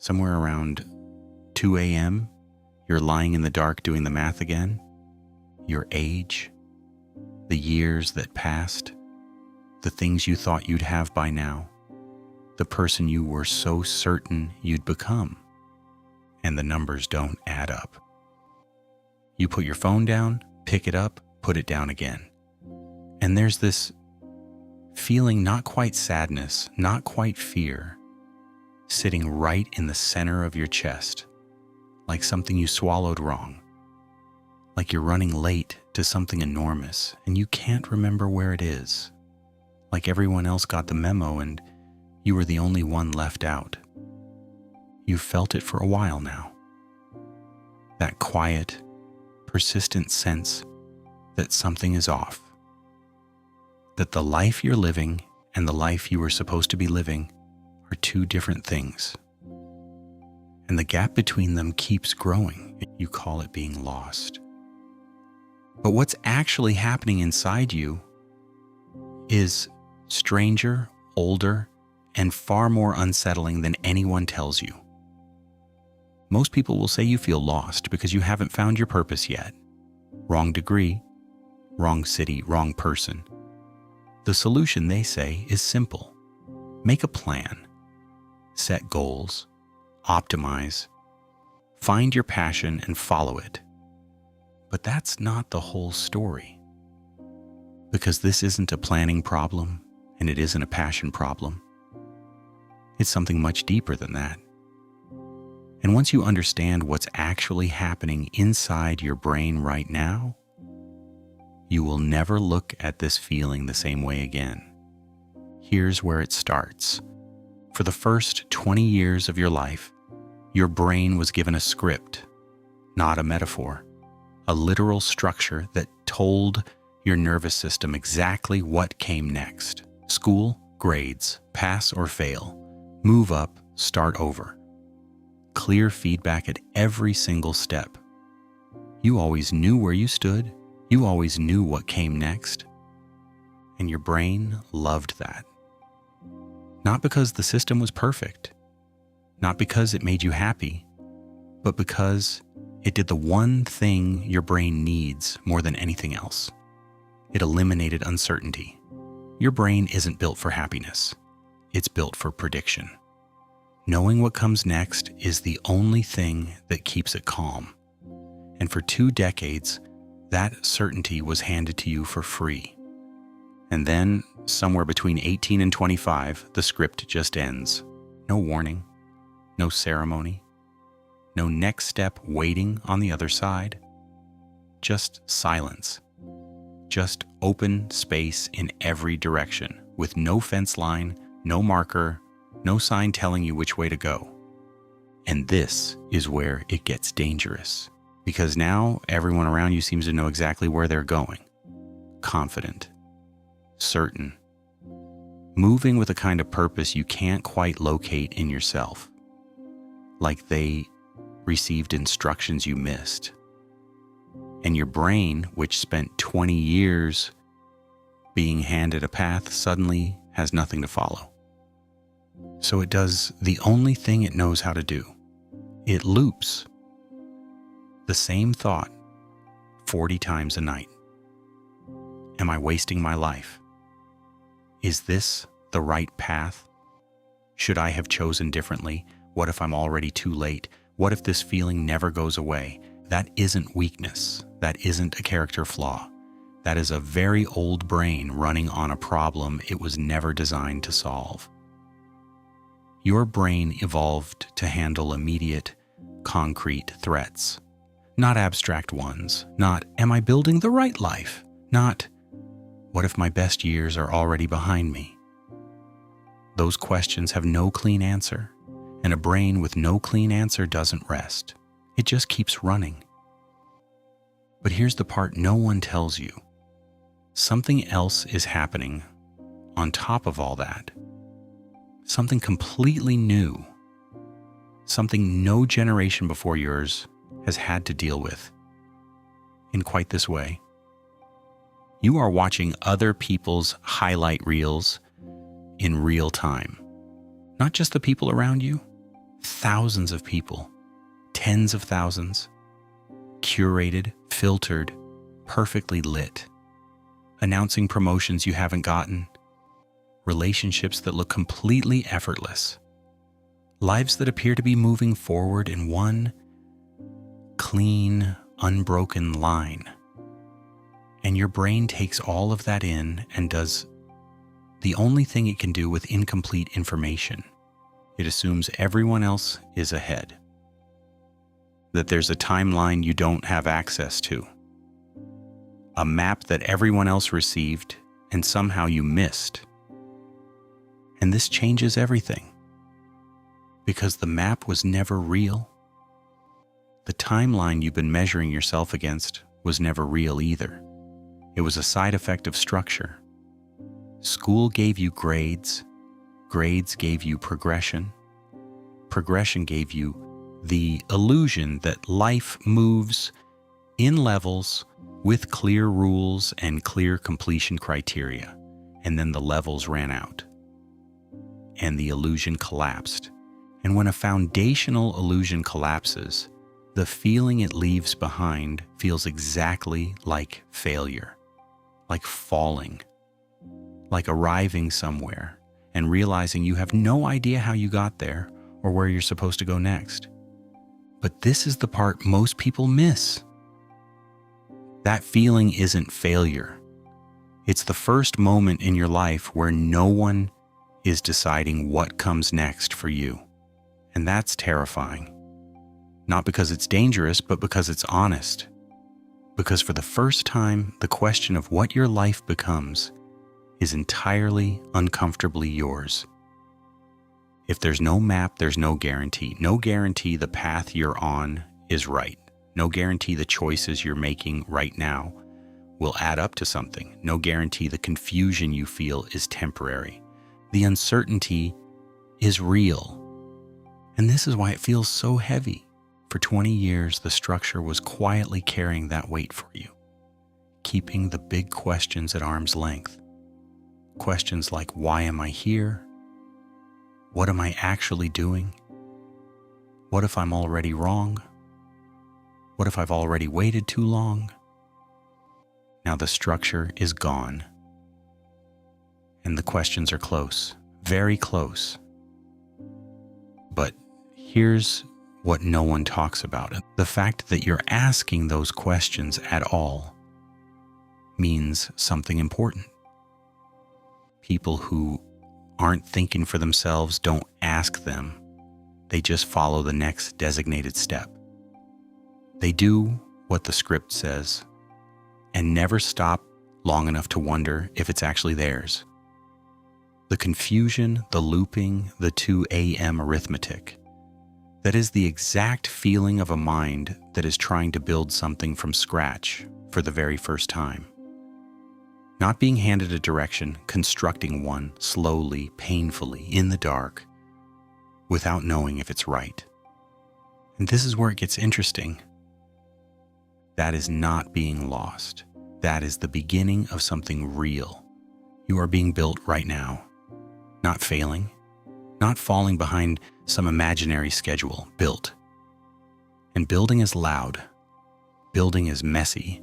somewhere around 2 a.m., you're lying in the dark doing the math again. Your age, the years that passed, the things you thought you'd have by now, the person you were so certain you'd become, and the numbers don't add up. You put your phone down, pick it up, put it down again. And there's this feeling, not quite sadness, not quite fear, sitting right in the center of your chest, like something you swallowed wrong, like you're running late to something enormous and you can't remember where it is, like everyone else got the memo and you were the only one left out. You've felt it for a while now. That quiet, persistent sense that something is off, that the life you're living and the life you were supposed to be living are two different things. And the gap between them keeps growing. You call it being lost. But what's actually happening inside you is stranger, older, and far more unsettling than anyone tells you. Most people will say you feel lost because you haven't found your purpose yet. Wrong degree, wrong city, wrong person. The solution, they say, is simple. Make a plan. Set goals. Optimize. Find your passion and follow it. But that's not the whole story. Because this isn't a planning problem, and it isn't a passion problem. It's something much deeper than that. And once you understand what's actually happening inside your brain right now, you will never look at this feeling the same way again. Here's where it starts. For the first 20 years of your life, your brain was given a script, not a metaphor, a literal structure that told your nervous system exactly what came next. School, grades, pass or fail, move up, start over. Clear feedback at every single step. You always knew where you stood. You always knew what came next. And your brain loved that. Not because the system was perfect, not because it made you happy, but because it did the one thing your brain needs more than anything else. It eliminated uncertainty. Your brain isn't built for happiness. It's built for prediction. Knowing what comes next is the only thing that keeps it calm. And for 2 decades, that certainty was handed to you for free. And then, somewhere between 18 and 25, the script just ends. No warning, no ceremony, no next step waiting on the other side. Just silence. Just open space in every direction, with no fence line, no marker, no sign telling you which way to go. And this is where it gets dangerous, because now everyone around you seems to know exactly where they're going. Confident, certain, moving with a kind of purpose you can't quite locate in yourself, like they received instructions you missed. And your brain, which spent 20 years being handed a path, suddenly has nothing to follow. So it does the only thing it knows how to do. It loops the same thought 40 times a night. Am I wasting my life? Is this the right path? Should I have chosen differently? What if I'm already too late? What if this feeling never goes away? That isn't weakness. That isn't a character flaw. That is a very old brain running on a problem it was never designed to solve. Your brain evolved to handle immediate, concrete threats, not abstract ones, not, am I building the right life? Not, what if my best years are already behind me? Those questions have no clean answer, and a brain with no clean answer doesn't rest. It just keeps running. But here's the part no one tells you. Something else is happening on top of all that. Something completely new. Something no generation before yours has had to deal with in quite this way. You are watching other people's highlight reels in real time. Not just the people around you, thousands of people, tens of thousands, curated, filtered, perfectly lit, announcing promotions you haven't gotten, relationships that look completely effortless, lives that appear to be moving forward in one clean, unbroken line. And your brain takes all of that in and does the only thing it can do with incomplete information. It assumes everyone else is ahead, that there's a timeline you don't have access to, a map that everyone else received and somehow you missed. And this changes everything, because the map was never real. The timeline you've been measuring yourself against was never real either. It was a side effect of structure. School gave you grades, grades gave you progression, progression gave you the illusion that life moves in levels with clear rules and clear completion criteria, and then the levels ran out, and the illusion collapsed. And when a foundational illusion collapses, the feeling it leaves behind feels exactly like failure, like falling, like arriving somewhere and realizing you have no idea how you got there or where you're supposed to go next. But this is the part most people miss. That feeling isn't failure. It's the first moment in your life where no one is deciding what comes next for you. And that's terrifying. Not because it's dangerous, but because it's honest. Because for the first time, the question of what your life becomes is entirely uncomfortably yours. If there's no map, there's no guarantee. No guarantee the path you're on is right. No guarantee the choices you're making right now will add up to something. No guarantee the confusion you feel is temporary. The uncertainty is real. And this is why it feels so heavy. For 20 years, the structure was quietly carrying that weight for you, keeping the big questions at arm's length. Questions like, why am I here? What am I actually doing? What if I'm already wrong? What if I've already waited too long? Now the structure is gone, and the questions are close, very close. But here's what no one talks about. The fact that you're asking those questions at all means something important. People who aren't thinking for themselves don't ask them. They just follow the next designated step. They do what the script says and never stop long enough to wonder if it's actually theirs. The confusion, the looping, the 2 a.m. arithmetic, that is the exact feeling of a mind that is trying to build something from scratch for the very first time. Not being handed a direction, constructing one slowly, painfully, in the dark, without knowing if it's right. And this is where it gets interesting. That is not being lost. That is the beginning of something real. You are being built right now. Not failing, not falling behind some imaginary schedule, built. And building is loud. Building is messy.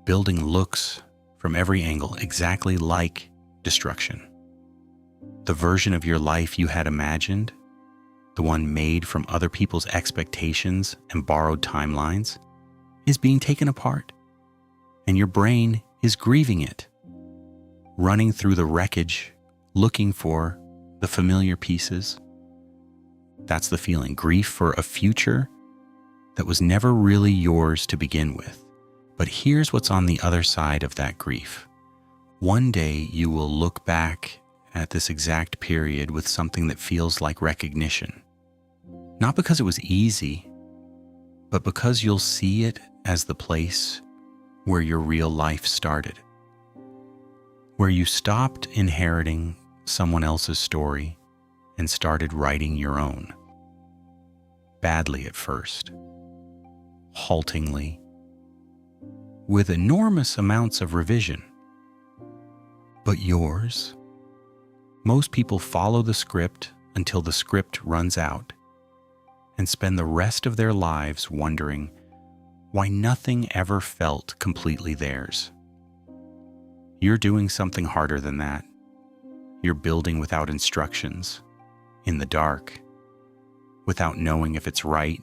Building looks from every angle exactly like destruction. The version of your life you had imagined, the one made from other people's expectations and borrowed timelines, is being taken apart. And your brain is grieving it, running through the wreckage, looking for the familiar pieces. That's the feeling, grief for a future that was never really yours to begin with. But here's what's on the other side of that grief. One day you will look back at this exact period with something that feels like recognition. Not because it was easy, but because you'll see it as the place where your real life started. Where you stopped inheriting someone else's story and started writing your own. Badly at first, haltingly, with enormous amounts of revision. But yours. Most people follow the script until the script runs out and spend the rest of their lives wondering why nothing ever felt completely theirs. You're doing something harder than that. You're building without instructions, in the dark, without knowing if it's right.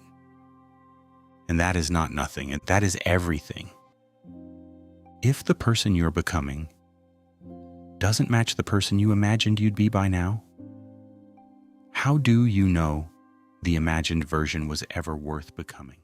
And that is not nothing, and that is everything. If the person you're becoming doesn't match the person you imagined you'd be by now, how do you know the imagined version was ever worth becoming?